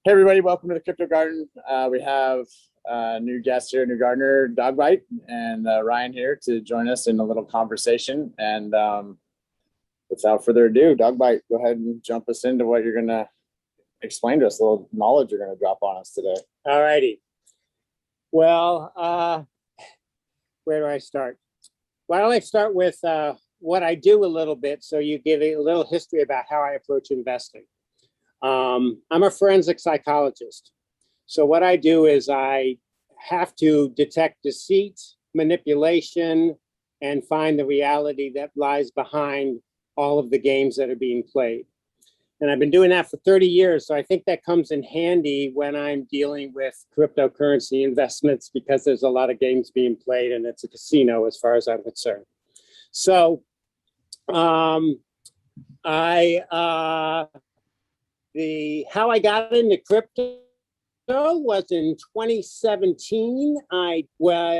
Hey everybody, welcome to the Crypto Garden. We have a new guest here, new gardener, Dogbite, and Ryan here to join us in a little conversation. And without further ado, Dogbite, go ahead and jump us into what you're going to explain to us, a little knowledge you're going to drop on us today. All righty. Well, where do I start? Why don't I start with what I do a little bit, so you give a little history about how I approach investing. I'm a forensic psychologist. So what I do is I have to detect deceit, manipulation, and find the reality that lies behind all of the games that are being played. And I've been doing that for 30 years. So I think that comes in handy when I'm dealing with cryptocurrency investments, because there's a lot of games being played and it's a casino as far as I'm concerned. So how I got into crypto was in 2017. I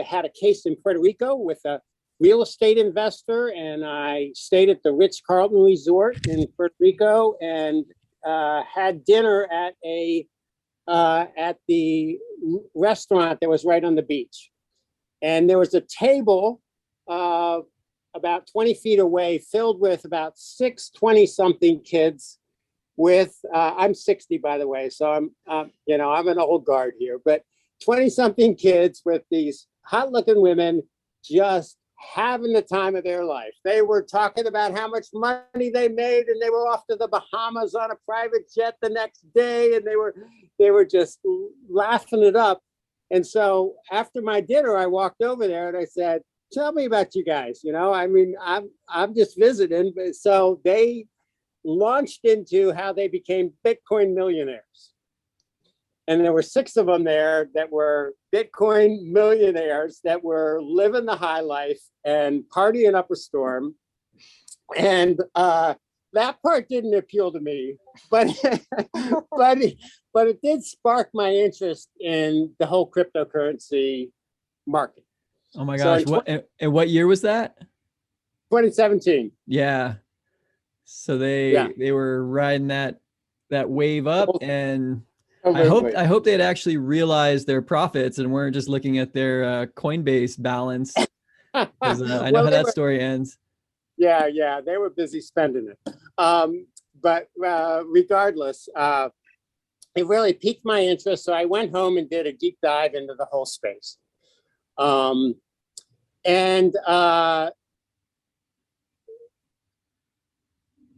had a case in Puerto Rico with a real estate investor, and I stayed at the Ritz-Carlton Resort in Puerto Rico and had dinner at the restaurant that was right on the beach. And there was a table about 20 feet away filled with about 20-something kids with, I'm 60, by the way, so I'm an old guard here, but 20-something kids with these hot-looking women just having the time of their life. They were talking about how much money they made, and they were off to the Bahamas on a private jet the next day, and they were just laughing it up. And so after my dinner, I walked over there and I said, "Tell me about you guys. I'm just visiting." So they launched into how they became Bitcoin millionaires. And there were 6 of them there that were Bitcoin millionaires that were living the high life and partying up a storm. And that part didn't appeal to me, but it did spark my interest in the whole cryptocurrency market. Oh my gosh. What year was that? 2017. Yeah. So they were riding that wave up, and I hope they had actually realized their profits and weren't just looking at their Coinbase balance. Because I know how that story ends. Yeah, they were busy spending it. But regardless, it really piqued my interest. So I went home and did a deep dive into the whole space.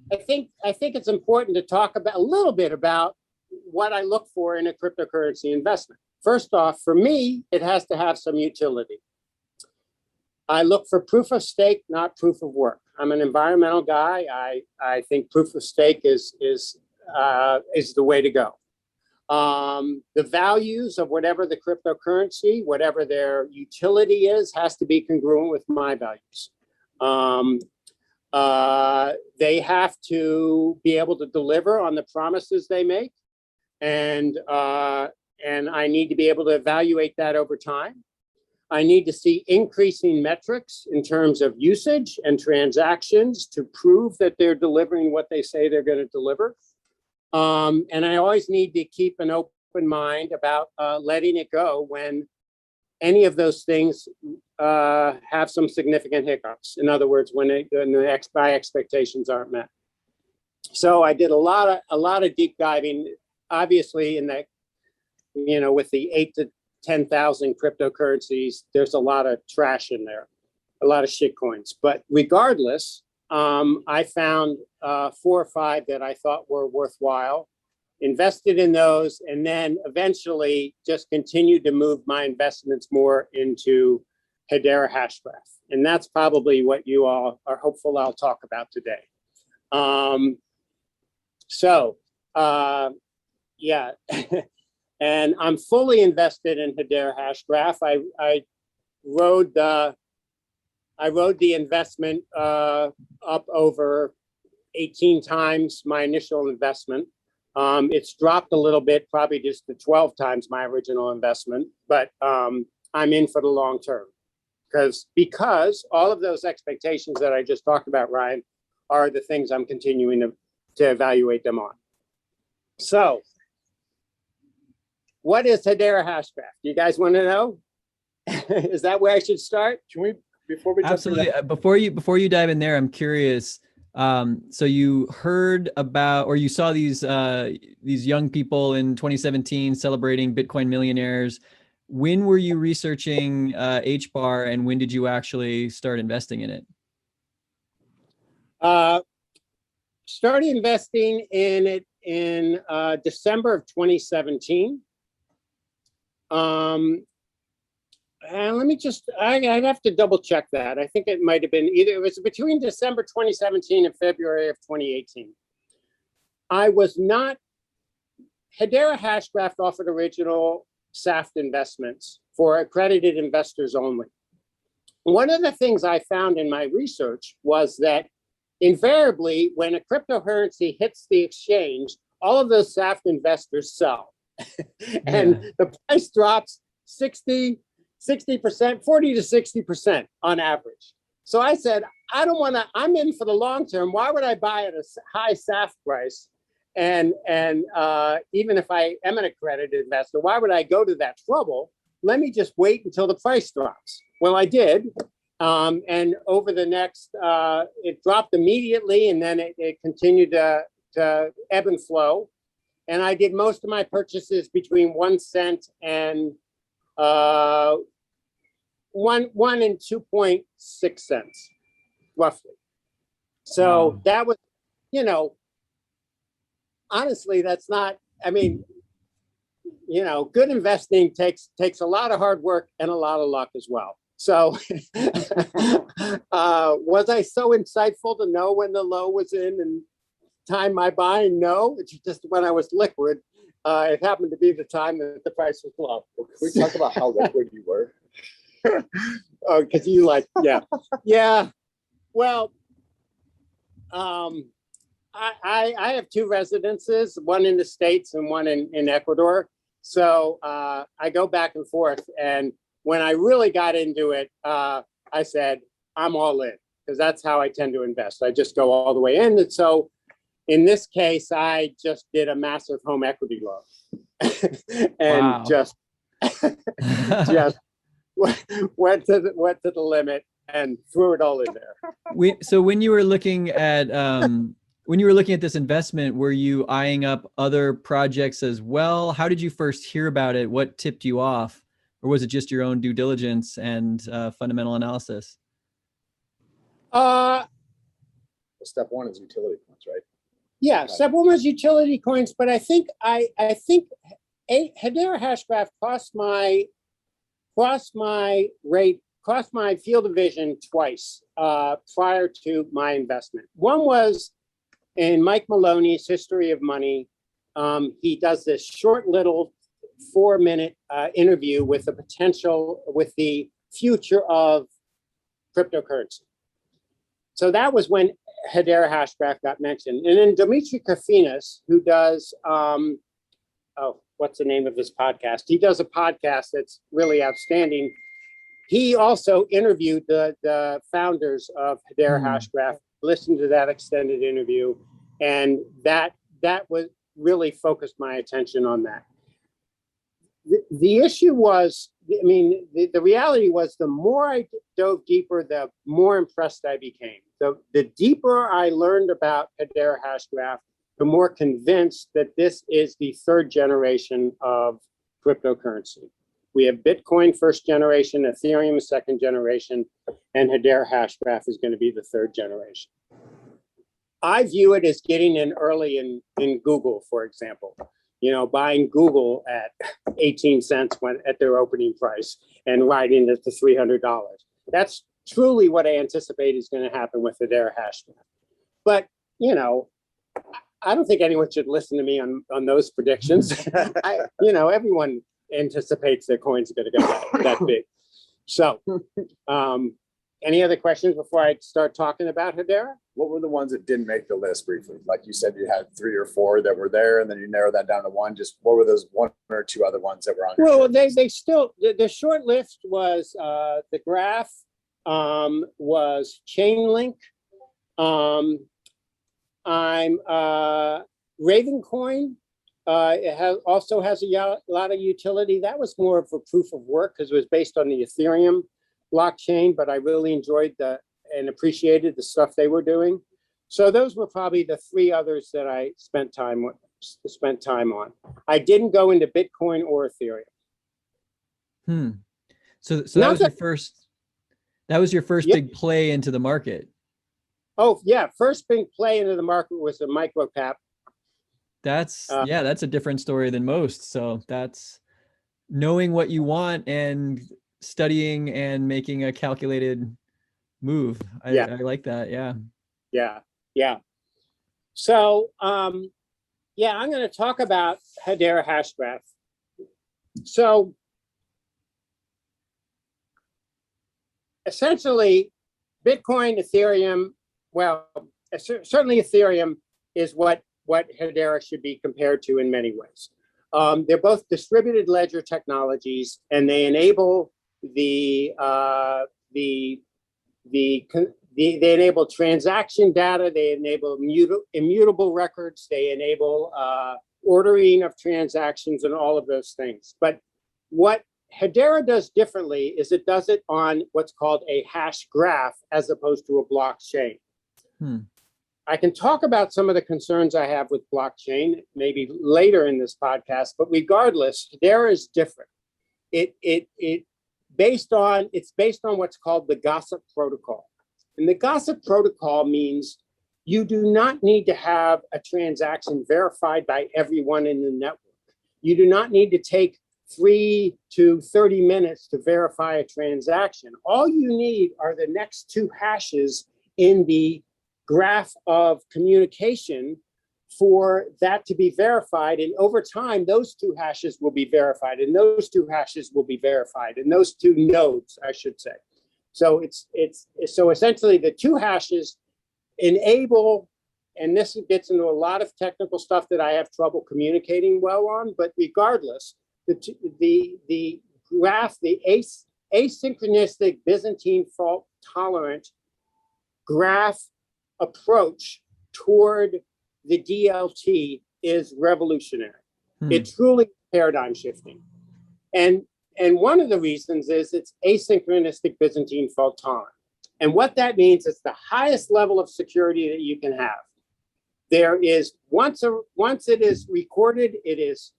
I think it's important to talk about a little bit about what I look for in a cryptocurrency investment. First off, for me, it has to have some utility. I look for proof of stake, not proof of work. I'm an environmental guy. I think proof of stake is the way to go. The values of whatever the cryptocurrency, whatever their utility is, has to be congruent with my values. They have to be able to deliver on the promises they make, and I need to be able to evaluate that over time. I need to see increasing metrics in terms of usage and transactions to prove that they're delivering what they say they're going to deliver. And I always need to keep an open mind about letting it go when any of those things have some significant hiccups. In other words, when my expectations aren't met. So I did a lot of deep diving, obviously, in that, with the 8,000 to 10,000 cryptocurrencies, there's a lot of trash in there, a lot of shit coins. But regardless, I found 4 or 5 that I thought were worthwhile, invested in those, and then eventually just continued to move my investments more into Hedera Hashgraph. And that's probably what you all are hopeful I'll talk about today. Yeah, and I'm fully invested in Hedera Hashgraph. I rode the investment up over 18 times my initial investment. It's dropped a little bit, probably just to 12 times my original investment, but I'm in for the long term. Because all of those expectations that I just talked about, Ryan, are the things I'm continuing to evaluate them on. So what is Hedera Hashgraph? Do you guys want to know? Is that where I should start? Can we, before we absolutely before you dive in there, I'm curious. So you heard about, or you saw these young people in 2017 celebrating Bitcoin millionaires. When were you researching HBAR, and when did you actually start investing in it? Started investing in it in December of 2017. And let me just, I'd have to double check that. I think it might have been either, it was between December 2017 and February of 2018. I was not, Hedera Hashgraph offered original SAFT investments for accredited investors only. One of the things I found in my research was that invariably, when a cryptocurrency hits the exchange, all of those SAFT investors sell. And the price drops 60%, 40 to 60% on average. So I said, I don't want to, I'm in for the long term. Why would I buy at a high SAFT price? And even if I am an accredited investor, why would I go to that trouble? Let me just wait until the price drops. Well, I did. And over the next, it dropped immediately, and then it continued to ebb and flow. And I did most of my purchases between 1 cent and 1 and 2.6 cents, roughly. So that was, you know, honestly, that's not, I mean, you know, good investing takes a lot of hard work and a lot of luck as well. So was I so insightful to know when the low was in and time my buying? No, it's just when I was liquid. It happened to be the time that the price was low. Can we talk about how liquid you were? Oh, because you like, yeah. Yeah. Well, I have 2 residences, one in the States and one in Ecuador. So I go back and forth. And when I really got into it, I said, I'm all in, because that's how I tend to invest. I just go all the way in. And so in this case, I just did a massive home equity loan and just went to the limit and threw it all in there. So when you were looking at this investment, were you eyeing up other projects as well? How did you first hear about it? What tipped you off? Or was it just your own due diligence and fundamental analysis? Step 1 is utility coins, right? Yeah, step 1 was utility coins, but I think Hedera Hashgraph crossed my field of vision twice prior to my investment. One was in Mike Maloney's History of Money. He does this short little 4-minute interview with the future of cryptocurrency. So that was when Hedera Hashgraph got mentioned. And then Dimitri Kofinas, who does, what's the name of his podcast? He does a podcast that's really outstanding. He also interviewed the founders of Hedera Hashgraph, listened to that extended interview, and that was really focused my attention on that. The issue was, I mean, the reality was the more I dove deeper, the more impressed I became. The deeper I learned about Hedera Hashgraph, the more convinced that this is the 3rd generation of cryptocurrency. We have Bitcoin 1st generation, Ethereum 2nd generation, and Hedera Hashgraph is going to be the 3rd generation. I view it as getting in early in Google, for example. You know, buying Google at 18 cents at their opening price and riding it to $300. That's truly what I anticipate is going to happen with Hedera Hashgraph. But, you know, I don't think anyone should listen to me on those predictions. Everyone anticipates their coins are going to go that big. So, any other questions before I start talking about Hedera? What were the ones that didn't make the list briefly? Like you said, you had 3 or 4 that were there, and then you narrowed that down to 1. Just what were those 1 or 2 other ones that were on your Well, they still, the short list was the Graph, was Chainlink. I'm Ravencoin, also has a lot of utility. That was more of a proof of work because it was based on the Ethereum blockchain, but I really enjoyed and appreciated the stuff they were doing. So those were probably the three others that I spent time on. I didn't go into Bitcoin or Ethereum. So that was your first. That was your first big play into the market. Oh yeah, first big play into the market was a micro cap. That's a different story than most. So that's knowing what you want and studying and making a calculated move. I like that. Yeah. So I'm going to talk about Hedera Hashgraph. So essentially, Bitcoin, Ethereum, well, certainly Ethereum is what Hedera should be compared to in many ways. They're both distributed ledger technologies, and they enable they enable transaction data, they enable immutable records, they enable ordering of transactions and all of those things. But what Hedera does differently is it does it on what's called a hash graph as opposed to a blockchain. I can talk about some of the concerns I have with blockchain maybe later in this podcast, but regardless, Hedera is different. It's based on what's called the gossip protocol. And the gossip protocol means you do not need to have a transaction verified by everyone in the network. You do not need to take 3 to 30 minutes to verify a transaction. All you need are the next 2 hashes in the graph of communication for that to be verified. And over time, those 2 hashes will be verified, and those 2 hashes will be verified, and those 2 nodes, I should say. So so essentially the 2 hashes enable, and this gets into a lot of technical stuff that I have trouble communicating well on, but regardless, the graph, the asynchronistic Byzantine fault tolerant graph approach toward the DLT is revolutionary. It truly is paradigm shifting. And one of the reasons is it's asynchronistic Byzantine fault tolerant. And what that means is the highest level of security that you can have. There is, once it is recorded, it is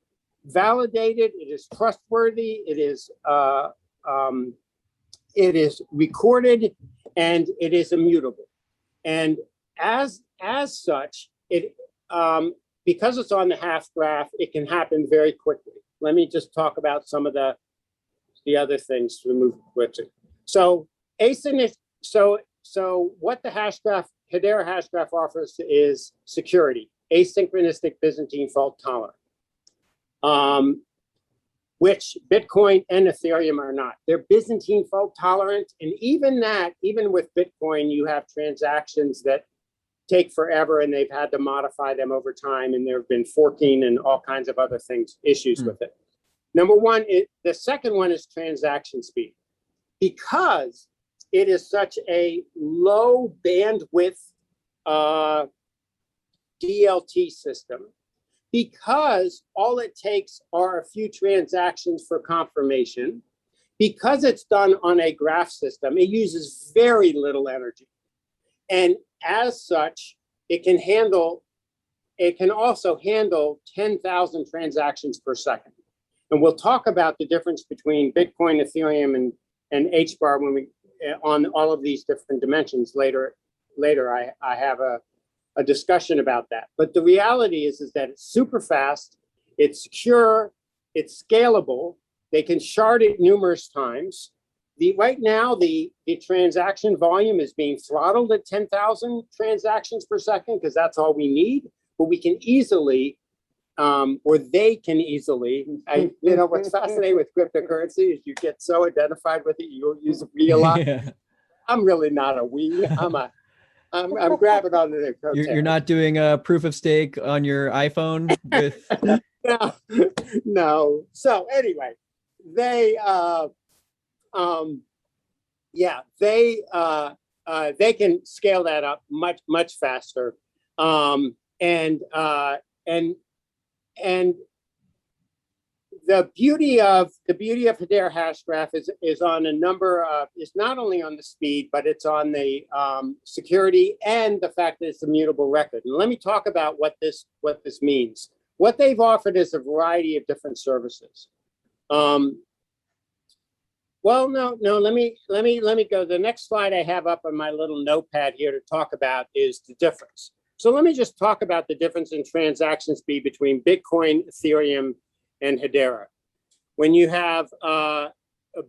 validated, it is trustworthy, it is recorded, and it is immutable. And as such, it because it's on the half graph, it can happen very quickly. Let me just talk about some of the other things to move quickly. So what the Hedera Hashgraph offers is security, asynchronistic Byzantine fault tolerant, which Bitcoin and Ethereum are not. They're Byzantine fault tolerant, and even with Bitcoin, you have transactions that take forever, and they've had to modify them over time, and there have been forking and all kinds of other issues with it. Number one, the second one is transaction speed. Because it is such a low bandwidth DLT system, because all it takes are a few transactions for confirmation, because it's done on a graph system, it uses very little energy. And as such, it can also handle 10,000 transactions per second. And we'll talk about the difference between Bitcoin, Ethereum, and HBAR when we on all of these different dimensions later. I have a discussion about that. But the reality is that it's super fast, it's secure, it's scalable. They can shard it numerous times. Right now, the transaction volume is being throttled at 10,000 transactions per second because that's all we need. But we can easily, or they can easily. What's fascinating with cryptocurrency is you get so identified with it, you use we a lot. Yeah. I'm really not a we. I'm grabbing onto their coattails. You're not doing a proof of stake on your iPhone with. No. So anyway, they can scale that up much faster, and and the beauty of Hedera Hashgraph is on a number of, is not only on the speed, but it's on the security and the fact that it's a mutable record. And let me talk about what this means. What they've offered is a variety of different services. Well, no, let me go. The next slide I have up on my little notepad here to talk about is the difference. So let me just talk about the difference in transaction speed between Bitcoin, Ethereum, and Hedera. When you have a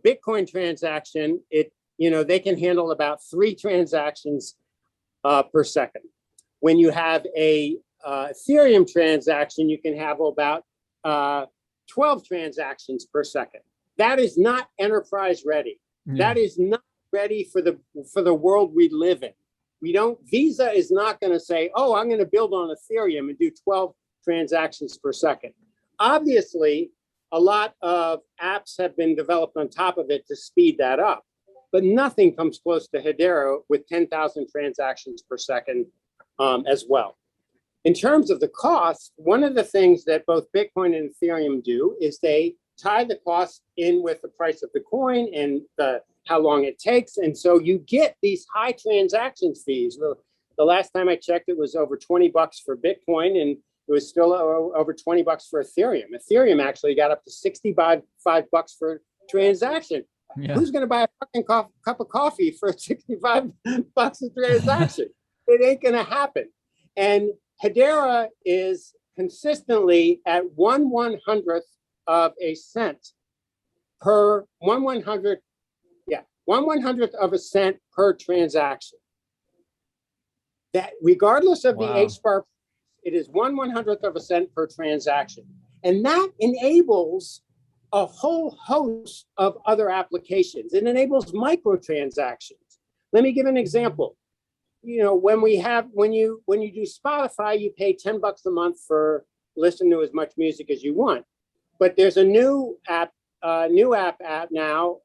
Bitcoin transaction, they can handle about 3 transactions per second. When you have a Ethereum transaction, you can have about 12 transactions per second. That is not enterprise ready. That is not ready for the world we live in. Visa is not going to say, oh, I'm going to build on Ethereum and do 12 transactions per second. Obviously, a lot of apps have been developed on top of it to speed that up, but nothing comes close to Hedera with 10,000 transactions per second as well. In terms of the cost, one of the things that both Bitcoin and Ethereum do is they tie the cost in with the price of the coin and how long it takes. And so you get these high transaction fees. The last time I checked, it was over $20 for Bitcoin, and it was still over $20 for Ethereum. Ethereum actually got up to $65 for transaction. Yeah. Who's going to buy a fucking cup of coffee for $65 a transaction? It ain't going to happen. And Hedera is consistently at 1/100th of a cent per 1/100th of a cent per transaction. That regardless of the H-bar, it is 1/100th of a cent per transaction. And that enables a whole host of other applications. It enables microtransactions. Let me give an example. When you do Spotify, you pay $10 a month for listen to as much music as you want. But there's a new app now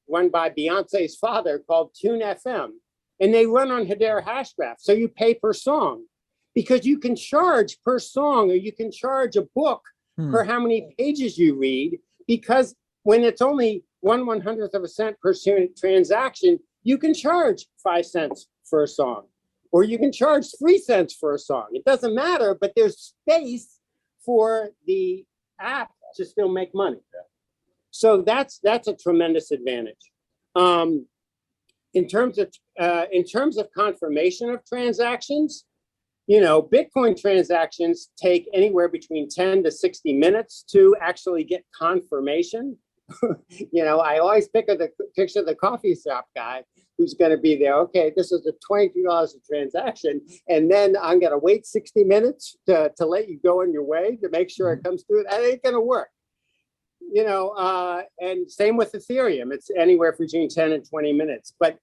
run by Beyonce's father called Tune FM, and they run on Hedera Hashgraph. So you pay per song because you can charge per song, or you can charge a book per how many pages you read. Because when it's only 1/100th of a cent per transaction, you can charge 5 cents for a song, or you can charge 3 cents for a song. It doesn't matter, but there's space for the app to still make money. So that's a tremendous advantage. In terms of confirmation of transactions, Bitcoin transactions take anywhere between 10 to 60 minutes to actually get confirmation. I always picture the coffee shop guy who's going to be there. Okay, this is a $22 a transaction, and then I'm going to wait 60 minutes to let you go on your way to make sure it comes through. That ain't going to work. And same with Ethereum. It's anywhere between 10 and 20 minutes. But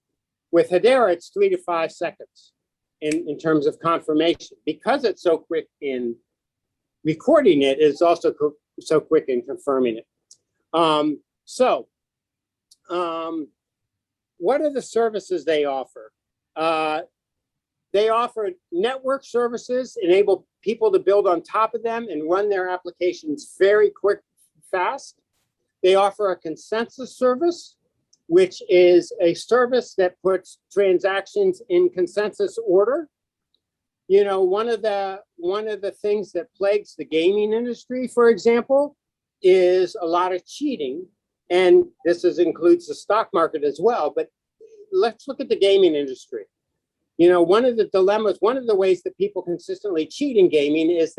with Hedera, it's 3 to 5 seconds in terms of confirmation. Because it's so quick in recording it, it's also so quick in confirming it. What are the services they offer? They offer network services, enable people to build on top of them and run their applications very quick, fast. They offer a consensus service, which is a service that puts transactions in consensus order. One of the things that plagues the gaming industry, for example, is a lot of cheating, and this includes the stock market as well. But let's look at the gaming industry. One of the dilemmas, one of the ways that people consistently cheat in gaming is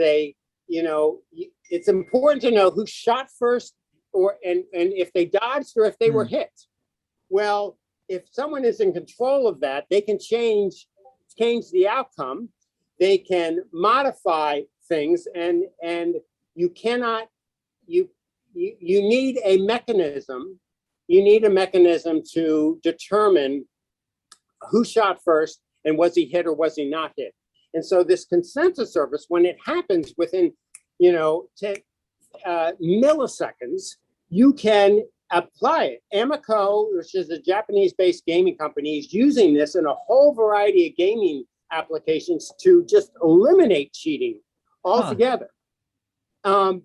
it's important to know who shot first, and if they dodged or if they were hit. Well, if someone is in control of that, they can change the outcome. They can modify things, and you cannot. You need a mechanism. You need a mechanism to determine who shot first and was he hit or was he not hit. And so this consensus service, when it happens within milliseconds, you can apply it. Amico, which is a Japanese-based gaming company, is using this in a whole variety of gaming applications to just eliminate cheating altogether.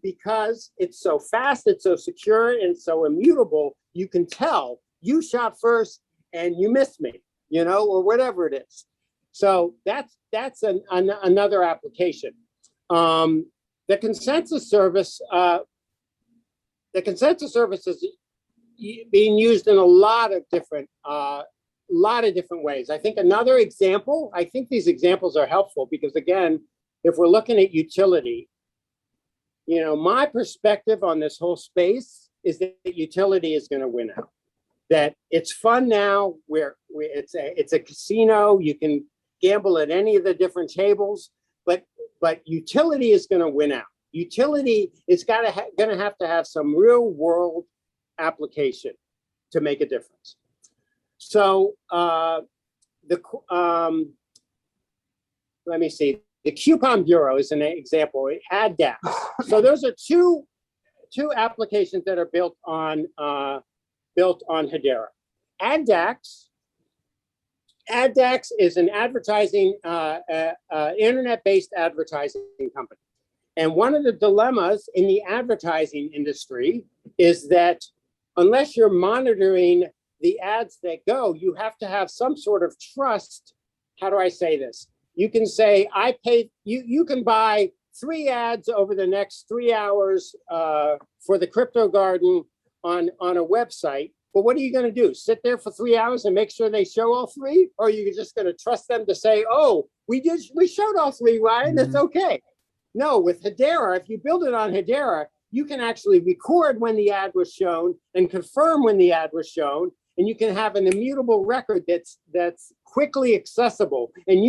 because it's so fast, it's so secure, and so immutable. You can tell you shot first and you missed me, or whatever it is. So that's another application. The consensus service is being used in a lot of different ways. I think another example, I think these examples are helpful because, again, if we're looking at utility, my perspective on this whole space is that utility is going to win out. That it's fun now, where it's a casino, you can gamble at any of the different tables, but utility is going to win out. Utility is going to have some real world application to make a difference. So let me see. The Coupon Bureau is an example. AdDAX. So those are two applications that are built on Hedera. AdDAX is an advertising, internet-based advertising company. And one of the dilemmas in the advertising industry is that unless you're monitoring the ads that go, you have to have some sort of trust. How do I say this? You can say, I paid, you can buy 3 ads over the next 3 hours for the Crypto Garden on a website. But what are you going to do? Sit there for 3 hours and make sure they show all 3? Or are you just going to trust them to say, oh, we showed all 3, Ryan, it's okay. No, with Hedera, if you build it on Hedera, you can actually record when the ad was shown and confirm when the ad was shown. And you can have an immutable record that's quickly accessible. And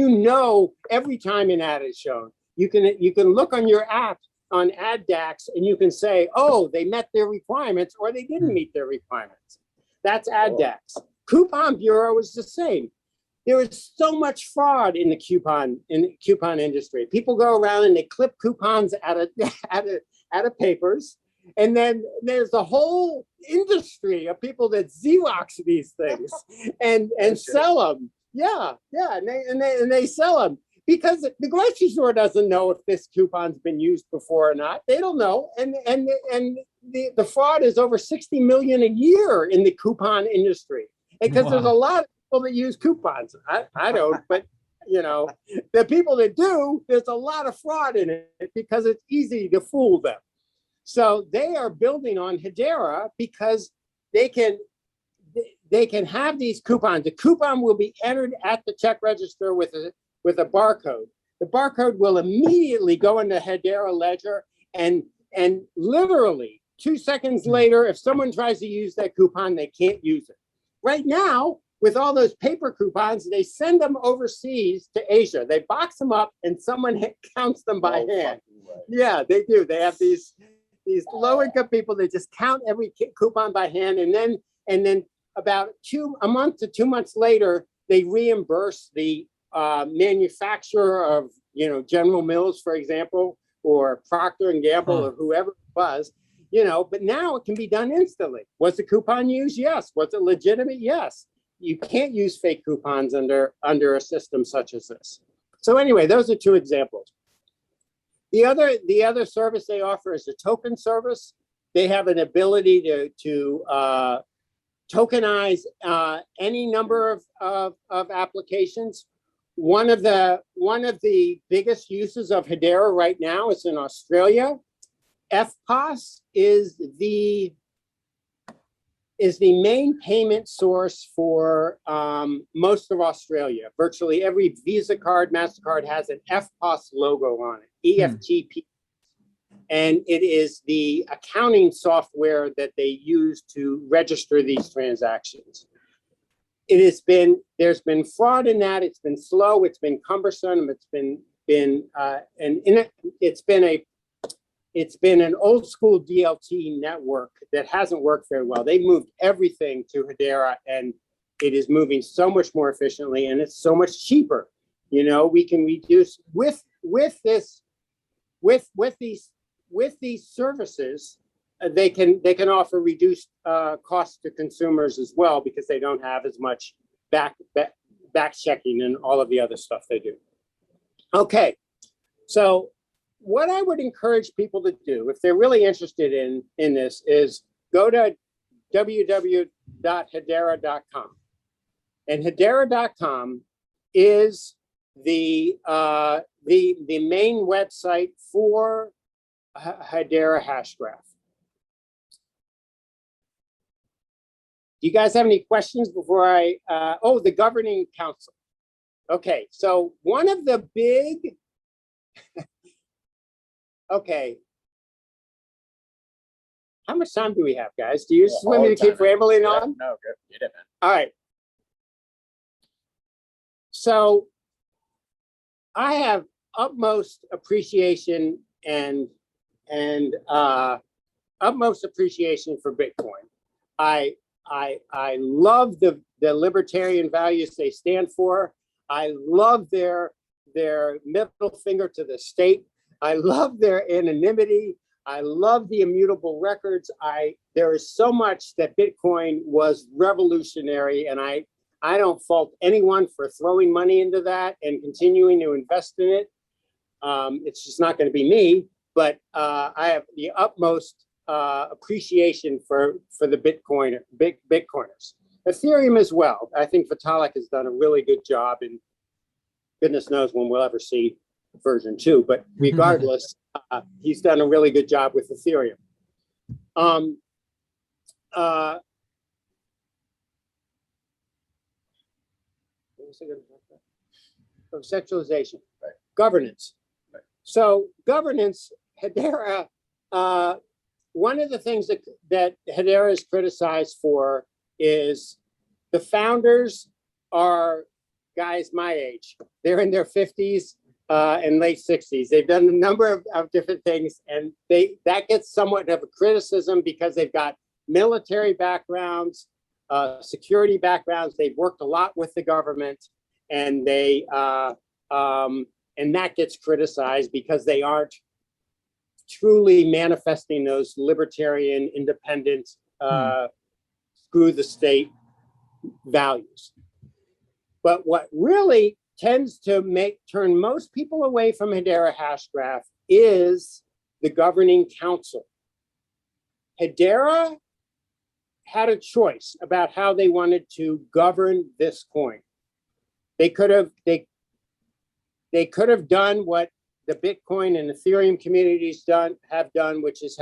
every time an ad is shown. You can look on your app on AdDAX and you can say, oh, they met their requirements or they didn't meet their requirements. That's AdDAX. Coupon Bureau is the same. There is so much fraud in the coupon industry. People go around and they clip coupons out of papers, and then there's a whole industry of people that Xerox these things and sell them. Yeah, and they sell them because the grocery store doesn't know if this coupon's been used before or not. They don't know, and the fraud is over 60 million a year in the coupon industry because there's a lot of people that use coupons. I don't, but the people that do, there's a lot of fraud in it because it's easy to fool them. So they are building on Hedera because they can have these coupons. The coupon will be entered at the check register with a barcode. The barcode will immediately go into Hedera Ledger, and literally 2 seconds later, if someone tries to use that coupon, they can't use it. Right now, with all those paper coupons, they send them overseas to Asia. They box them up and someone counts them by hand. Yeah, they do. They have these low-income people. They just count every coupon by hand, and then about a month to 2 months later, they reimburse the manufacturer of General Mills, for example, or Procter and Gamble, or whoever it was. But now it can be done instantly. Was the coupon used? Yes. Was it legitimate? Yes. You can't use fake coupons under a system such as this. So anyway, those are 2 examples. The other service they offer is a token service. They have an ability to tokenize any number of applications. One of the biggest uses of Hedera right now is in Australia. FPOS is the main payment source for most of Australia. Virtually every Visa card, MasterCard has an FPOS logo on it, EFTP. And it is the accounting software that they use to register these transactions. There's been fraud in that. It's been slow. It's been cumbersome. It's been an old school DLT network that hasn't worked very well. They moved everything to Hedera, and it is moving so much more efficiently, and it's so much cheaper. We can reduce with these services. They can offer reduced costs to consumers as well because they don't have as much back checking and all of the other stuff they do. Okay, so what I would encourage people to do, if they're really interested in this, is go to www.hedera.com. And Hedera.com is the main website for Hedera Hashgraph. Do you guys have any questions before I, oh, the governing council. Okay, so one of the big, okay. How much time do we have, guys? Do you just want me to keep rambling on? No, good. Get it, man. All right. So I have utmost appreciation and utmost appreciation for Bitcoin. I love the libertarian values they stand for. I love their middle finger to the state. I love their anonymity. I love the immutable records. There is so much that Bitcoin was revolutionary, and I don't fault anyone for throwing money into that and continuing to invest in it. It's just not going to be me, but I have the utmost appreciation for the Bitcoiners. Ethereum as well. I think Vitalik has done a really good job, and goodness knows when we'll ever see version 2, but regardless, he's done a really good job with Ethereum. What was I going to talk about? Conceptualization, right. Governance. Right. So governance, Hedera, one of the things that Hedera is criticized for is the founders are guys my age. They're in their 50s and late 60s. They've done a number of different things, and that gets somewhat of a criticism because they've got military backgrounds, security backgrounds. They've worked a lot with the government, and and that gets criticized because they aren't truly manifesting those libertarian, independent, screw the state values. But what really tends to turn most people away from Hedera Hashgraph is the governing council. Hedera had a choice about how they wanted to govern this coin. They could have done what the Bitcoin and Ethereum communities have done, which is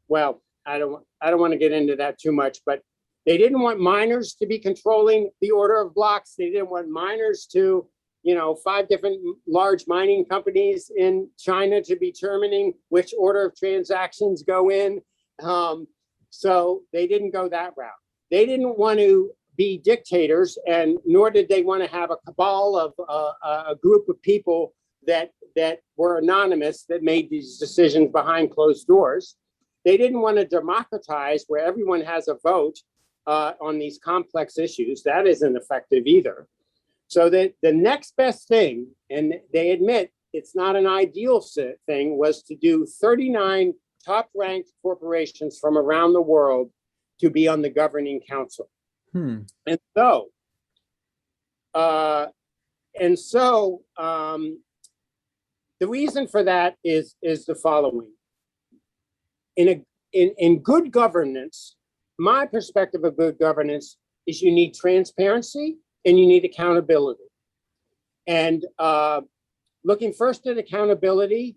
well, I don't want to get into that too much, but they didn't want miners to be controlling the order of blocks. They didn't want miners to, 5 different large mining companies in China to be determining which order of transactions go in. So they didn't go that route. They didn't want to be dictators, and nor did they want to have a cabal of a group of people that were anonymous that made these decisions behind closed doors. They didn't want to democratize where everyone has a vote on these complex issues. That isn't effective either. So the next best thing, and they admit it's not an ideal thing, was to do 39 top-ranked corporations from around the world to be on the governing council. And so the reason for that is the following. In good governance, my perspective of good governance is you need transparency and you need accountability. And looking first at accountability,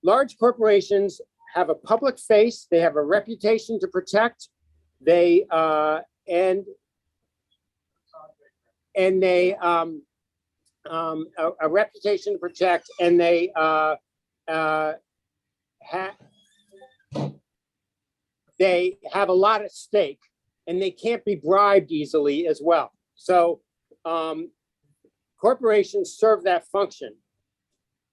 large corporations have a public face, they have a reputation to protect, they a reputation to protect, and they have a lot at stake, and they can't be bribed easily as well. So corporations serve that function.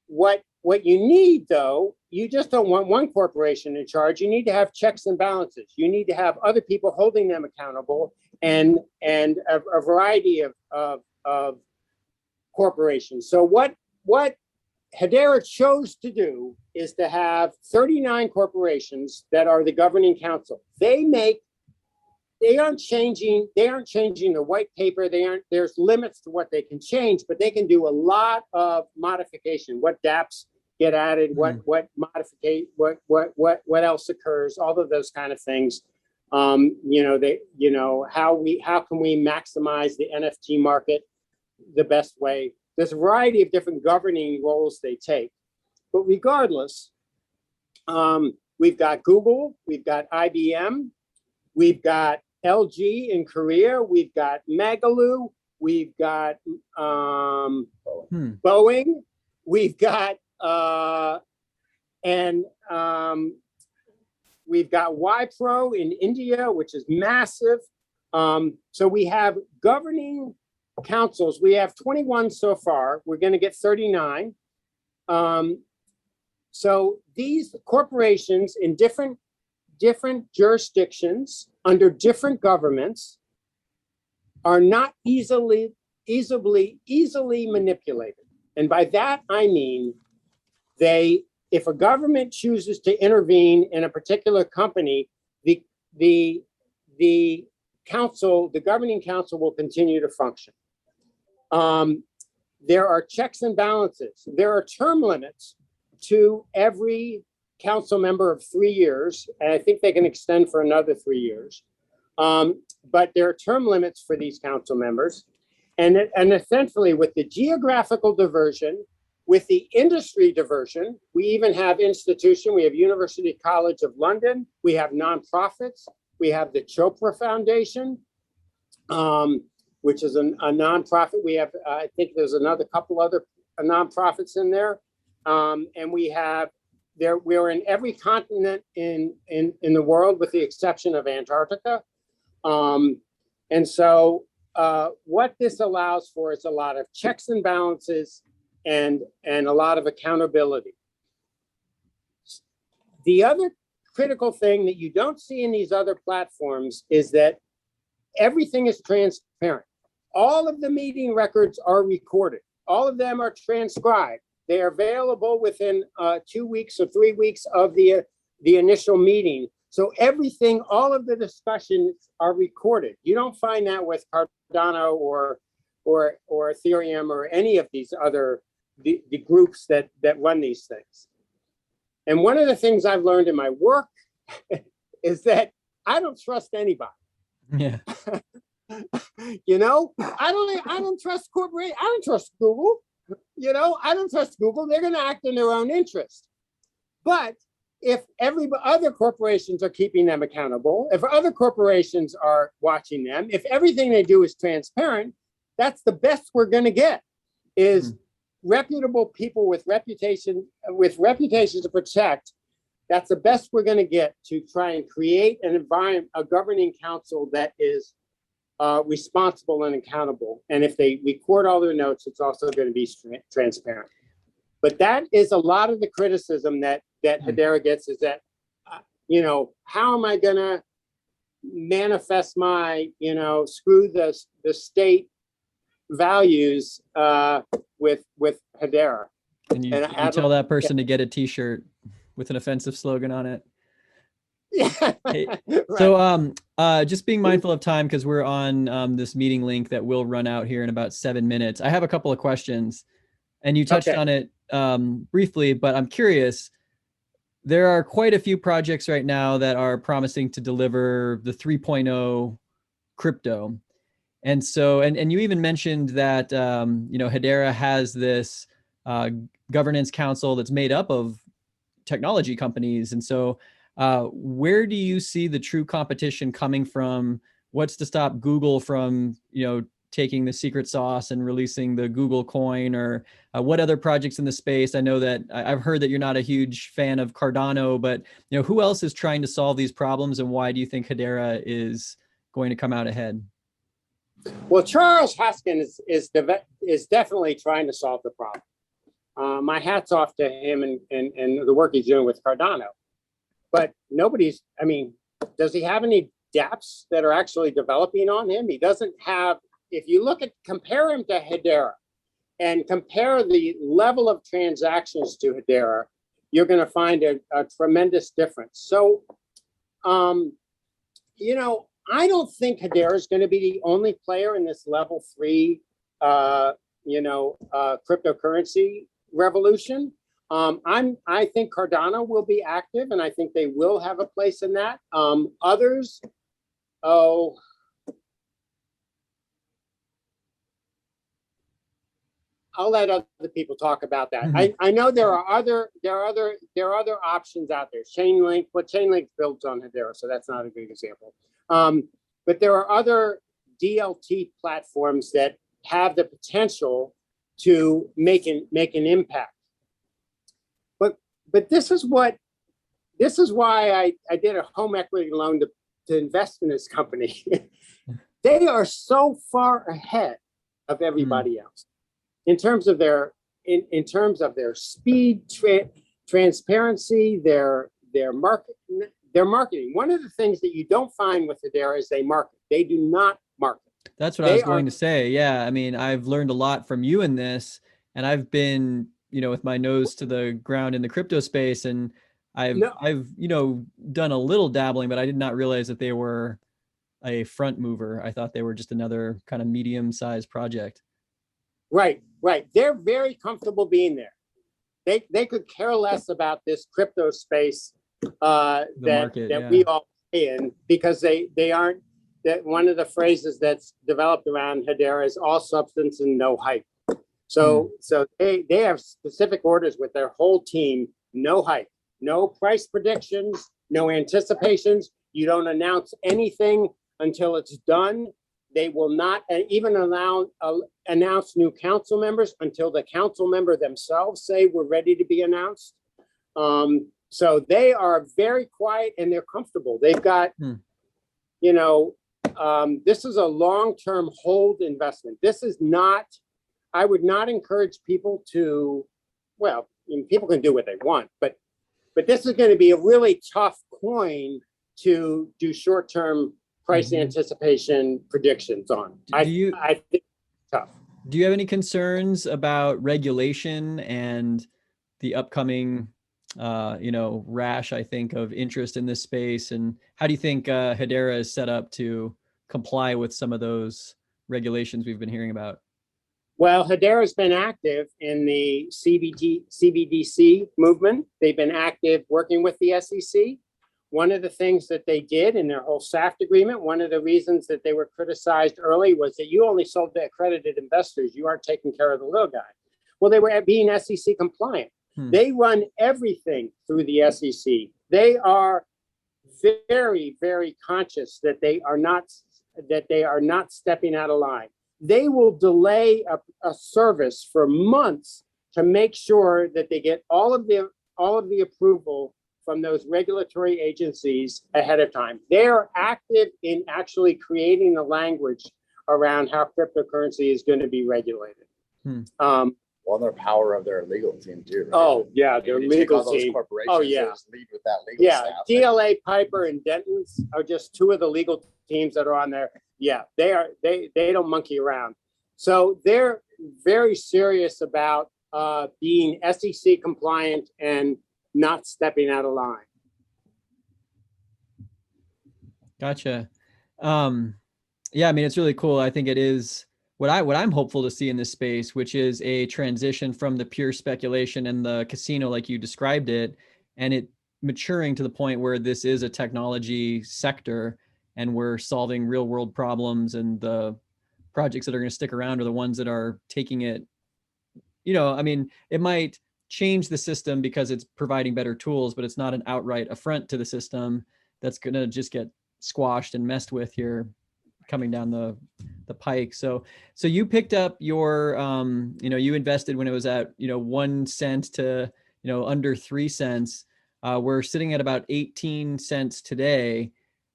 What you need, though, you just don't want one corporation in charge. You need to have checks and balances. You need to have other people holding them accountable, and a variety of corporations. So what Hedera chose to do is to have 39 corporations that are the governing council. They aren't changing the white paper. There's limits to what they can change, but they can do a lot of modification, what dApps get added, what else occurs, all of those kind of things. How can we maximize the NFT market the best way? There's a variety of different governing roles they take, but regardless, we've got Google, we've got IBM, we've got LG in Korea, we've got Magalu, we've got Boeing, we've got we've got Wipro in India, which is massive. So we have governing councils. We have 21 so far. We're going to get 39. So these corporations in different jurisdictions under different governments are not easily manipulated. And by that, I mean, if a government chooses to intervene in a particular company, the governing council will continue to function. There are checks and balances. There are term limits to every council member of 3 years, and I think they can extend for another 3 years. But there are term limits for these council members. And essentially with the geographical diversion, with the industry diversion, we even have institution, we have University College of London, we have nonprofits, we have the Chopra Foundation, which is a nonprofit. We have, I think there's another couple other nonprofits in there. And we're in every continent in the world with the exception of Antarctica. And so what this allows for is a lot of checks and balances and a lot of accountability. The other critical thing that you don't see in these other platforms is that everything is transparent. All of the meeting records are recorded. All of them are transcribed. They are available within 2 weeks or 3 weeks of the initial meeting. So everything, all of the discussions are recorded. You don't find that with Cardano or Ethereum or any of these other the groups that run these things. And one of the things I've learned in my work is that I don't trust anybody. Yeah. I don't trust corporate. I don't trust Google. I don't trust Google. They're going to act in their own interest. But if other corporations are keeping them accountable, if other corporations are watching them, if everything they do is transparent, that's the best we're going to get is reputable people with reputations to protect. That's the best we're going to get to try and create an environment, a governing council that is responsible and accountable. And if they record all their notes, it's also going to be transparent. But that is a lot of the criticism that Hedera gets is that, how am I going to manifest my, screw the state values with Hedera? And you tell that person to get a T-shirt with an offensive slogan on it. Yeah. Hey, right. So just being mindful of time because we're on this meeting link that will run out here in about 7 minutes. I have a couple of questions and you touched on it briefly, but I'm curious. There are quite a few projects right now that are promising to deliver the 3.0 crypto. And so, and you even mentioned that, Hedera has this governance council that's made up of technology companies. And so where do you see the true competition coming from? What's to stop Google from, taking the secret sauce and releasing the Google coin, or what other projects in the space? I know that I've heard that you're not a huge fan of Cardano, but who else is trying to solve these problems, and why do you think Hedera is going to come out ahead? Well, Charles Hoskin is definitely trying to solve the problem. My hat's off to him and the work he's doing with Cardano. But does he have any dApps that are actually developing on him? He doesn't have. If you compare him to Hedera and compare the level of transactions to Hedera, you're going to find a tremendous difference. So, I don't think Hedera is going to be the only player in this level 3, cryptocurrency revolution. I think Cardano will be active, and I think they will have a place in that. Others, oh, I'll let other people talk about that. I know there are other options out there. Chainlink, but Chainlink builds on Hedera, so that's not a good example. But there are other DLT platforms that have the potential to make an impact. But this is why I did a home equity loan to invest in this company. They are so far ahead of everybody else in terms of their speed, transparency, their marketing. One of the things that you don't find with Hedera is they market. They do not market. That's what I was going to say. Yeah, I mean, I've learned a lot from you in this, and I've been, with my nose to the ground in the crypto space, and I've done a little dabbling, but I did not realize that they were a front mover. I thought they were just another kind of medium-sized project. Right. They're very comfortable being there. They could care less about this crypto space that we all play in, because they aren't. That one of the phrases that's developed around Hedera is all substance and no hype. So they have specific orders with their whole team: no hype, no price predictions, no anticipations. You don't announce anything until it's done. They will not even announce new council members until the council member themselves say we're ready to be announced. So they are very quiet and they're comfortable. They've got, this is a long-term hold investment. This is not, I would not encourage people to, well, people can do what they want, but this is going to be a really tough coin to do short-term price anticipation predictions on. I think it's tough. Do you have any concerns about regulation and the upcoming, rash, I think, of interest in this space? And how do you think Hedera is set up to comply with some of those regulations we've been hearing about? Well, Hedera has been active in the CBDC movement. They've been active working with the SEC. One of the things that they did in their whole SAFT agreement, one of the reasons that they were criticized early was that you only sold to accredited investors. You aren't taking care of the little guy. Well, they were being SEC compliant. They run everything through the SEC. They are very, very conscious that they are not stepping out of line. They will delay a service for months to make sure that they get all of the approval from those regulatory agencies ahead of time. They are active in actually creating the language around how cryptocurrency is going to be regulated. Well, their power of their legal team too. Right? Oh yeah, their legal team. Oh yeah, lead with that legal staff. DLA, Piper, and Denton's are just two of the legal teams that are on there. Yeah, they don't monkey around. So they're very serious about being SEC compliant and not stepping out of line. Gotcha. Yeah, I mean, it's really cool. I think it is what I'm hopeful to see in this space, which is a transition from the pure speculation and the casino, like you described it, and it maturing to the point where this is a technology sector and we're solving real world problems, and the projects that are going to stick around are the ones that are taking it. I mean, it might change the system because it's providing better tools, but it's not an outright affront to the system that's going to just get squashed and messed with here coming down the pike. So you picked up your, you invested when it was at, 1 cent to, under 3 cents. We're sitting at about 18 cents today.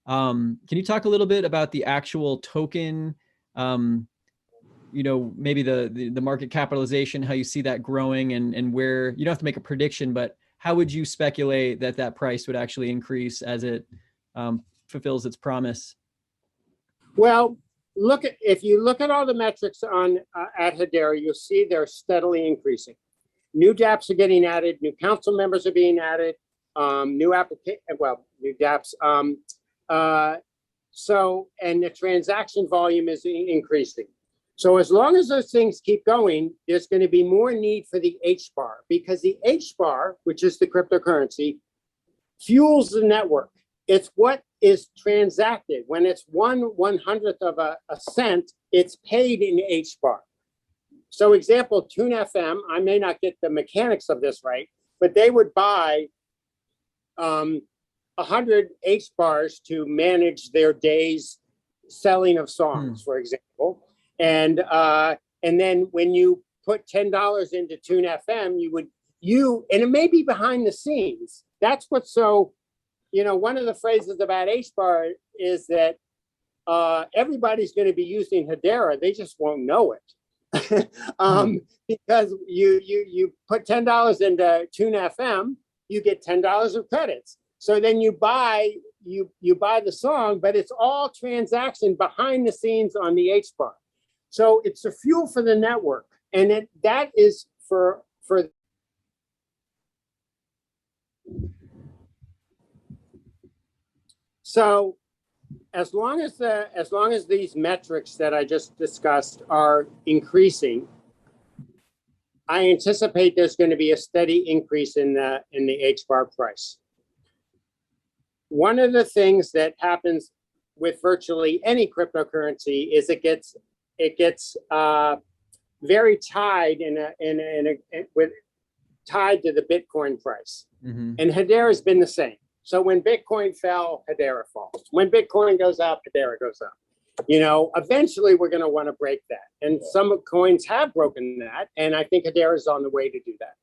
Can you talk a little bit about the actual token, maybe the market capitalization, how you see that growing, and where you don't have to make a prediction, but how would you speculate that price would actually increase as it fulfills its promise? Well, if you look at all the metrics at Hedera, you'll see they're steadily increasing. New dApps are getting added, new council members are being added, new dApps. And the transaction volume is increasing. So as long as those things keep going, there's going to be more need for the H bar, because the H bar, which is the cryptocurrency, fuels the network. It's what is transacted. When it's 1/100th of a cent, it's paid in H bar. So example, Tune FM, I may not get the mechanics of this right, but they would buy 100 H bars to manage their day's selling of songs, for example. And then when you put $10 into Tune FM, and it may be behind the scenes. That's what's so, one of the phrases about H bar is that everybody's going to be using Hedera. They just won't know it. Because you put $10 into Tune FM, you get $10 of credits. So then you buy the song, but it's all transaction behind the scenes on the H bar. So it's a fuel for the network, and that is for. So as long as these metrics that I just discussed are increasing, I anticipate there's going to be a steady increase in the H bar price. One of the things that happens with virtually any cryptocurrency is it gets very tied tied to the Bitcoin price. And Hedera has been the same. So when Bitcoin fell, Hedera falls. When Bitcoin goes up, Hedera goes up. Eventually we're going to want to break that. And some coins have broken that. And I think Hedera is on the way to do that.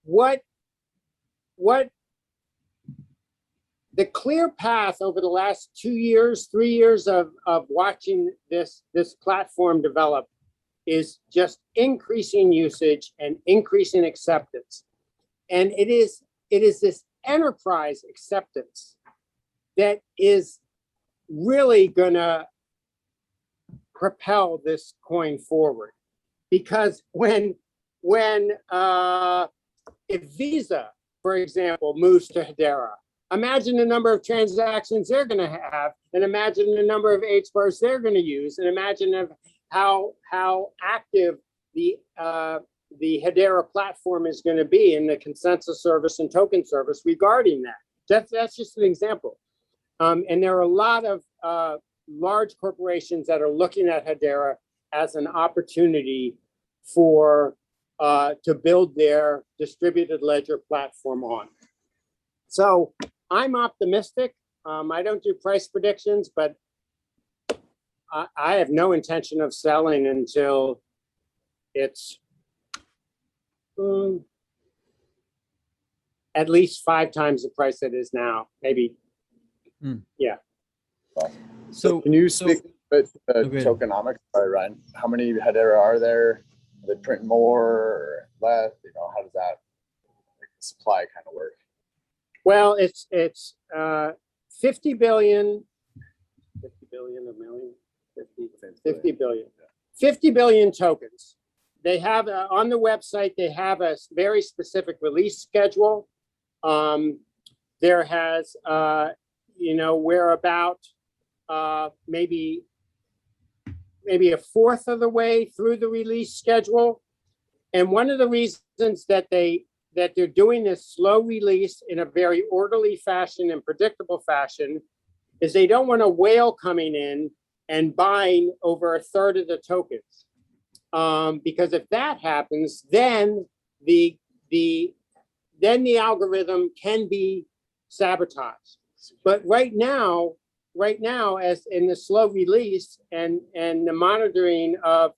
What the clear path over the last 2 years, 3 years of watching this platform develop is just increasing usage and increasing acceptance. And it is this enterprise acceptance that is really gonna propel this coin forward. Because if Visa, for example, moves to Hedera, imagine the number of transactions they're going to have, and imagine the number of H bars they're going to use, and imagine how active the Hedera platform is going to be in the consensus service and token service regarding that. That's just an example. And there are a lot of large corporations that are looking at Hedera as an opportunity to build their distributed ledger platform on. So I'm optimistic. I don't do price predictions, but I have no intention of selling until it's at least 5 times the price it is now, maybe. Yeah. So can you speak to tokenomics? Sorry, Ryan. How many Hedera are there? Are they print more or less? How does that supply kind of work? Well, it's 50 billion, 50 billion, a million, 50 billion, 50 billion tokens. They have on the website, they have a very specific release schedule. There has, we're about maybe a fourth of the way through the release schedule. And one of the reasons that they're doing this slow release in a very orderly fashion and predictable fashion is they don't want a whale coming in and buying over a third of the tokens. Because if that happens, then the algorithm can be sabotaged. But right now, as in the slow release and the monitoring of,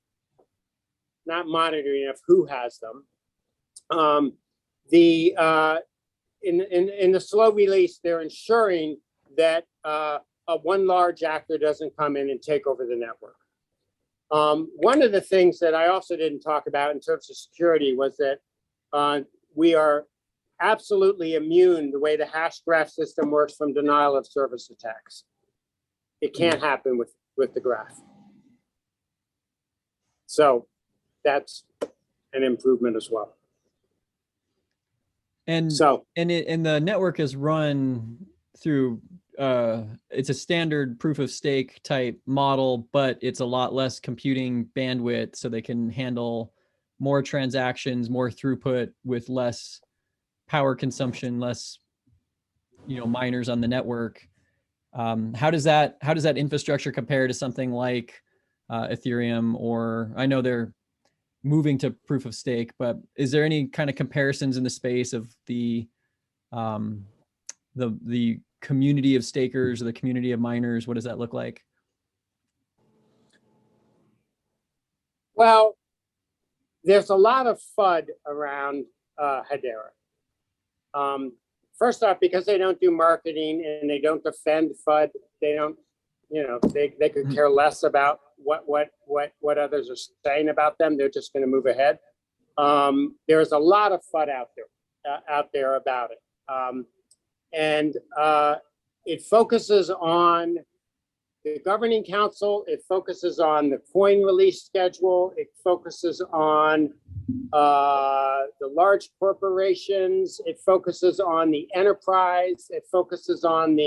not monitoring of who has them, in the slow release, they're ensuring that one large actor doesn't come in and take over the network. One of the things that I also didn't talk about in terms of security was that we are absolutely immune the way the Hashgraph system works from denial of service attacks. It can't happen with the graph. So that's an improvement as well. And the network is run through it's a standard proof of stake type model, but it's a lot less computing bandwidth, so they can handle more transactions, more throughput with less power consumption, less, miners on the network. How does that infrastructure compare to something like Ethereum? Or I know they're moving to proof of stake, but is there any kind of comparisons in the space of the community of stakers or the community of miners? What does that look like? Well, there's a lot of FUD around Hedera. First off, because they don't do marketing and they don't defend FUD, they don't, they could care less about what others are saying about them. They're just going to move ahead. There's a lot of FUD out there about it. And it focuses on the governing council. It focuses on the coin release schedule. It focuses on the large corporations. It focuses on the enterprise. It focuses on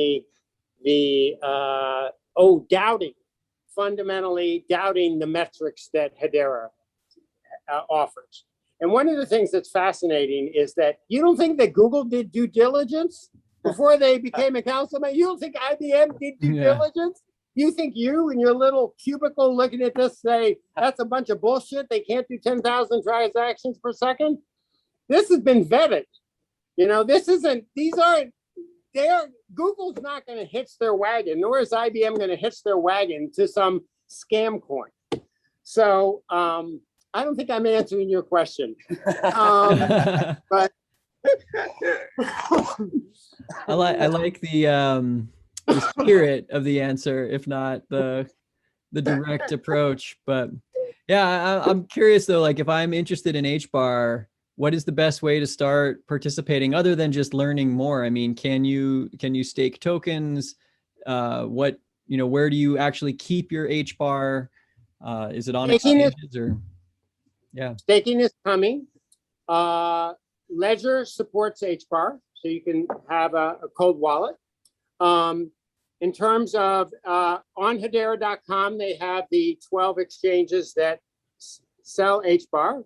fundamentally doubting the metrics that Hedera offers. And one of the things that's fascinating is that you don't think that Google did due diligence before they became a councilman? You don't think IBM did due diligence? You think you in your little cubicle looking at this say, that's a bunch of bullshit, they can't do 10,000 transactions per second? This has been vetted. Google's not going to hitch their wagon, nor is IBM going to hitch their wagon to some scam coin. So I don't think I'm answering your question. But I like the spirit of the answer, if not the direct approach. But yeah, I'm curious though, like if I'm interested in HBAR, what is the best way to start participating other than just learning more? I mean, can you stake tokens? Where do you actually keep your HBAR? Is it on exchanges or? Yeah. Staking is coming. Ledger supports HBAR, so you can have a cold wallet. In terms of on Hedera.com, they have the 12 exchanges that sell HBAR.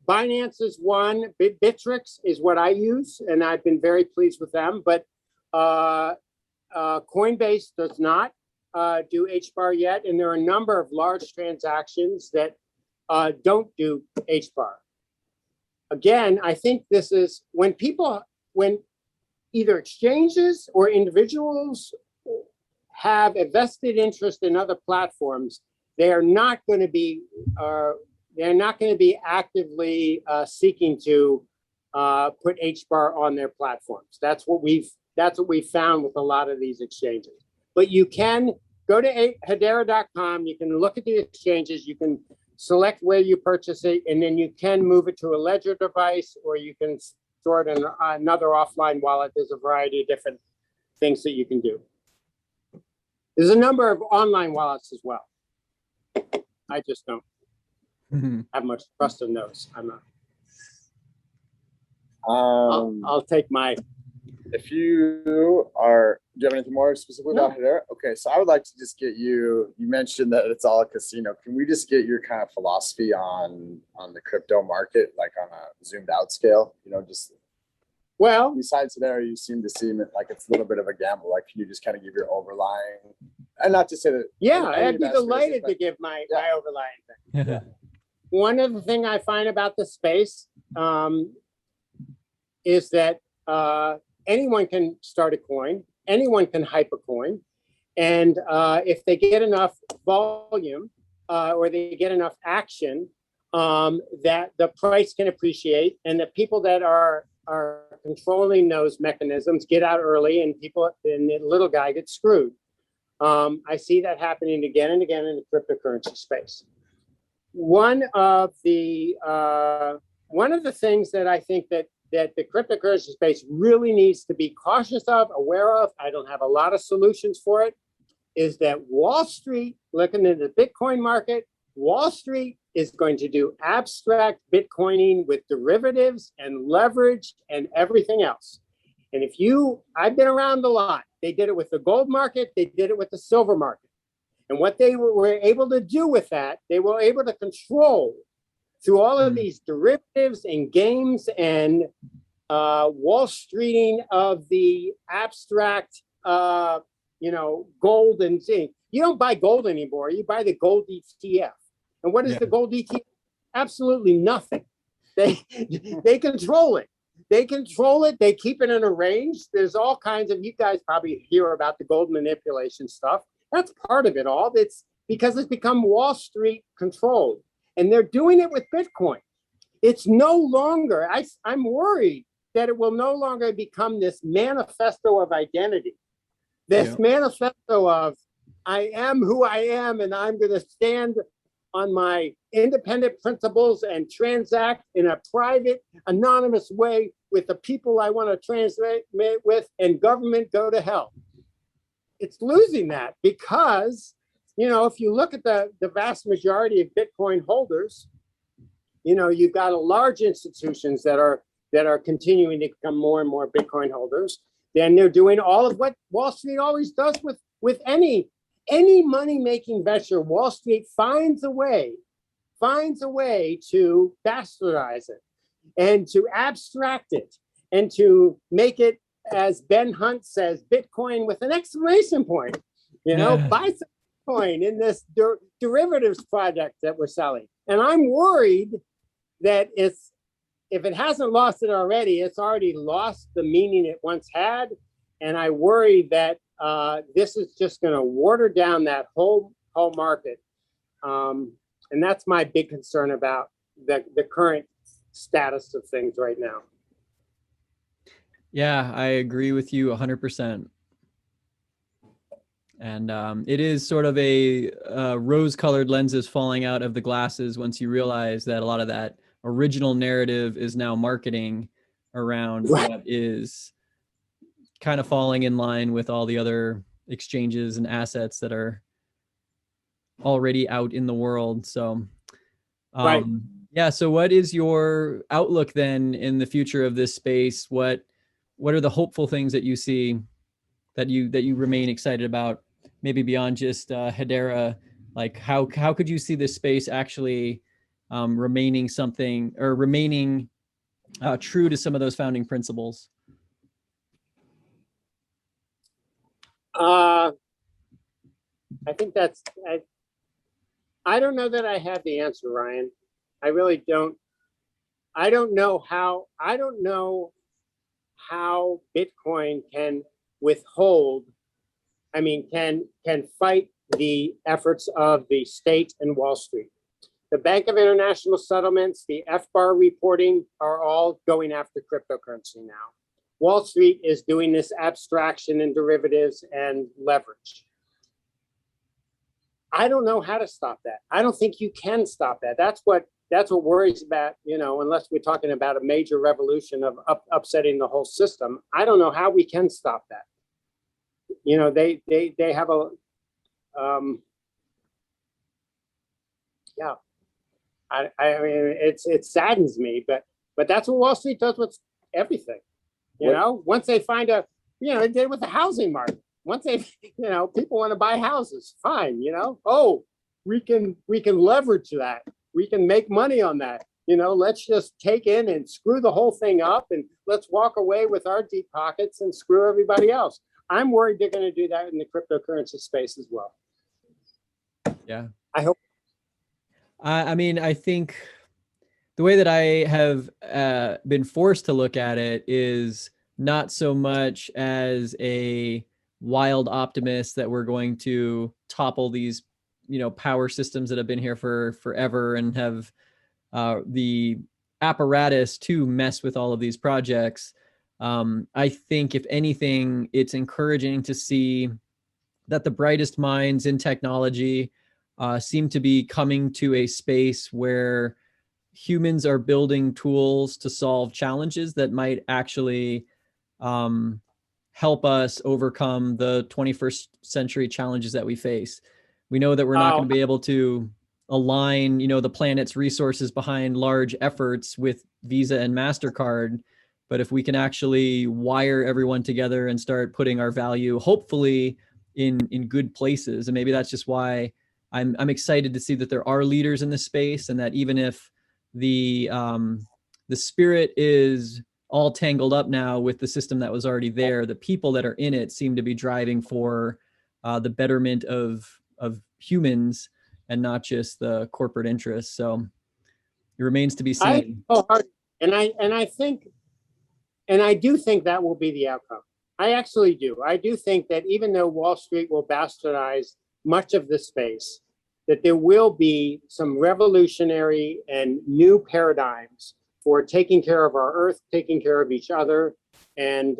Binance is one. Bittrex is what I use, and I've been very pleased with them. But Coinbase does not do HBAR yet, and there are a number of large transactions that don't do HBAR. Again, I think this is when either exchanges or individuals have a vested interest in other platforms, they are not going to be actively seeking to put HBAR on their platforms. That's what we've found with a lot of these exchanges. But you can go to Hedera.com, you can look at the exchanges, you can select where you purchase it, and then you can move it to a Ledger device, or you can store it in another offline wallet. There's a variety of different things that you can do. There's a number of online wallets as well. I just don't have much trust in those. I'm not. I'll take my. If you are, do you have anything more specifically about Hedera? Okay, so I would like to just get you mentioned that it's all a casino. Can we just get your kind of philosophy on the crypto market, like on a zoomed out scale? Well, besides Hedera, you seem to seem like it's a little bit of a gamble. Like, can you just kind of give your overlying, and not to say that. Yeah, I'd be delighted to give my overlying thing. Yeah. One of the things I find about the space is that anyone can start a coin, anyone can hype a coin, and if they get enough volume or they get enough action, that the price can appreciate, and the people that are controlling those mechanisms get out early, and the little guy gets screwed. I see that happening again and again in the cryptocurrency space. One of the things that I think that the cryptocurrency space really needs to be cautious of, aware of, I don't have a lot of solutions for it, is that Wall Street, looking at the Bitcoin market, Wall Street is going to do abstract Bitcoining with derivatives and leverage and everything else. And I've been around a lot. They did it with the gold market. They did it with the silver market. And what they were able to do with that, they were able to control through all of these derivatives and games and Wall Streeting of the abstract, gold and zinc. You don't buy gold anymore. You buy the gold ETF. And what is the gold ETF? Absolutely nothing. They control it. They control it. They keep it in a range. There's all kinds of, you guys probably hear about the gold manipulation stuff. That's part of it all. It's because it's become Wall Street controlled. And they're doing it with Bitcoin. It's no longer, I'm worried that it will no longer become this manifesto of identity. This manifesto of, I am who I am, and I'm going to stand on my independent principles and transact in a private, anonymous way with the people I want to transact with, and government go to hell. It's losing that because, if you look at the vast majority of Bitcoin holders, you've got large institutions that are continuing to become more and more Bitcoin holders. Then they're doing all of what Wall Street always does with any money-making venture. Wall Street finds a way to bastardize it and to abstract it and to make it, as Ben Hunt says, Bitcoin with an exclamation point. Buy some Bitcoin in this derivatives project that we're selling. And I'm worried that if it hasn't lost it already, it's already lost the meaning it once had. And I worry that this is just going to water down that whole market. And that's my big concern about the current status of things right now. Yeah, I agree with you 100%. And it is sort of a rose-colored lenses falling out of the glasses once you realize that a lot of that original narrative is now marketing around what is kind of falling in line with all the other exchanges and assets that are already out in the world. So, yeah. So what is your outlook then in the future of this space? What are the hopeful things that you see that you remain excited about, maybe beyond just Hedera? Like how could you see this space actually remaining true to some of those founding principles? I think I don't know that I have the answer, Ryan. I really don't. I don't know how Bitcoin can can fight the efforts of the state and Wall Street. The Bank of International Settlements, the FBAR reporting are all going after cryptocurrency now. Wall Street is doing this abstraction and derivatives and leverage. I don't know how to stop that. I don't think you can stop that. That's what worries about, unless we're talking about a major revolution of upsetting the whole system. I don't know how we can stop that. They have a, I mean, it saddens me, but that's what Wall Street does with everything. Once they find they did it with the housing market. Once they, people want to buy houses, fine, we can leverage that. We can make money on that. Let's just take in and screw the whole thing up, and let's walk away with our deep pockets and screw everybody else. I'm worried they're going to do that in the cryptocurrency space as well. Yeah. I hope. I mean, I think the way that I have been forced to look at it is not so much as a wild optimist that we're going to topple these, power systems that have been here for forever and have the apparatus to mess with all of these projects. I think if anything, it's encouraging to see that the brightest minds in technology seem to be coming to a space where humans are building tools to solve challenges that might actually help us overcome the 21st century challenges that we face. We know that we're not going to be able to align, the planet's resources behind large efforts with Visa and MasterCard, but if we can actually wire everyone together and start putting our value, hopefully in good places. And maybe that's just why I'm excited to see that there are leaders in this space, and that even if the spirit is all tangled up now with the system that was already there, the people that are in it seem to be driving for the betterment of humans and not just the corporate interests. So it remains to be seen. And I do think that will be the outcome. I actually do. I do think that even though Wall Street will bastardize much of this space, that there will be some revolutionary and new paradigms for taking care of our earth, taking care of each other, and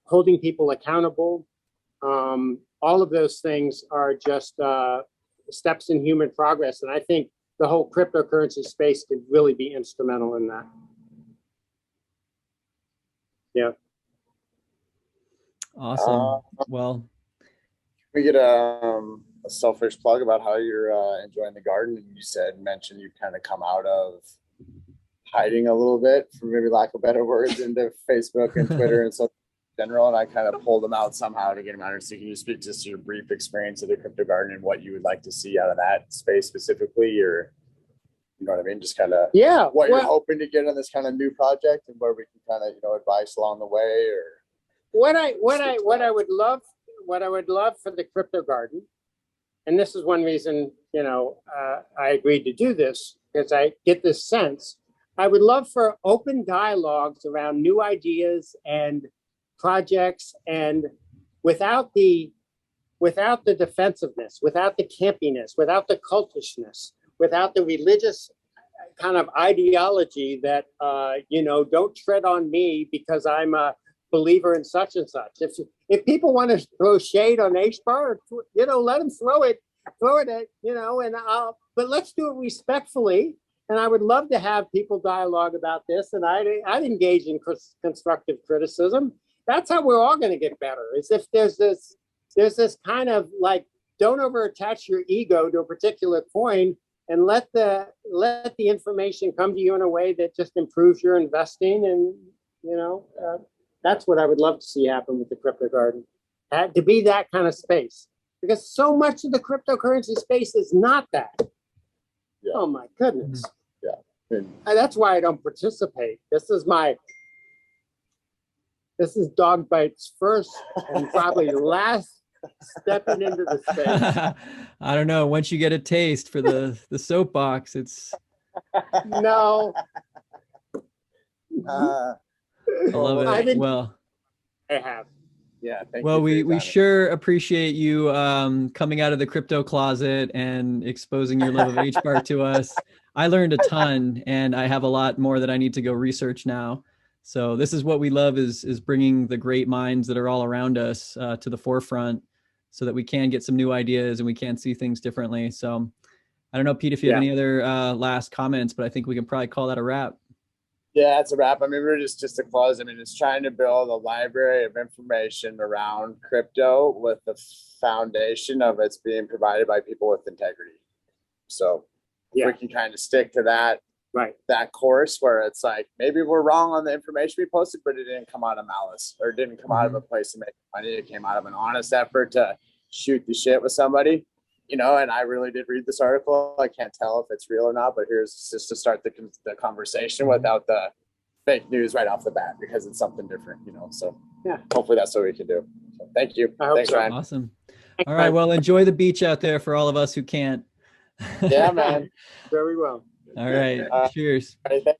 holding people accountable. All of those things are just steps in human progress. And I think the whole cryptocurrency space could really be instrumental in that. Yeah. Awesome. Well, we get a selfish plug about how you're enjoying the garden. And you mentioned you've kind of come out of hiding a little bit, for maybe lack of better words, into Facebook and Twitter and so in general. And I kind of pulled them out somehow to get them out. So can you speak just to your brief experience of the crypto garden and what you would like to see out of that space specifically, or you know what I mean? Just kind of what you're hoping to get on this kind of new project, and where we can kind of, advice along the way, or what I would love for the crypto garden. And this is one reason, I agreed to do this, because I get this sense. I would love for open dialogues around new ideas and projects, and without the defensiveness, without the campiness, without the cultishness, without the religious kind of ideology that, don't tread on me because I'm a believer in such and such. If people want to throw shade on HBAR, let them throw it at, but let's do it respectfully. And I would love to have people dialogue about this, and I'd engage in constructive criticism. That's how we're all going to get better. Is if there's this kind of like, don't over attach your ego to a particular coin, and let the information come to you in a way that just improves your investing. And that's what I would love to see happen with the crypto garden, to be that kind of space, because so much of the cryptocurrency space is not that. Yeah. Oh my goodness. Yeah. That's why I don't participate. This is Dogbite's first and probably last stepping into the space. I don't know. Once you get a taste for the soapbox, it's no. I love it. I have. Yeah. Well, we sure appreciate you coming out of the crypto closet and exposing your love of HBAR to us. I learned a ton, and I have a lot more that I need to go research now. So this is what we love, is bringing the great minds that are all around us to the forefront, so that we can get some new ideas and we can see things differently. So I don't know, Pete, if you have any other last comments, but I think we can probably call that a wrap. Yeah, it's a wrap. I mean, we're just to close. I mean, it's trying to build a library of information around crypto with the foundation of it's being provided by people with integrity. So we can kind of stick to that, that course where it's like, maybe we're wrong on the information we posted, but it didn't come out of malice, or it didn't come out of a place to make money. It came out of an honest effort to shoot the shit with somebody. And I really did read this article. I can't tell if it's real or not, but here's just to start the conversation without the fake news right off the bat, because it's something different, So hopefully that's what we can do. So thank you. Thanks, Ryan. Awesome. All right. Well, enjoy the beach out there for all of us who can't. Yeah, man. Very well. All right. Cheers. All right,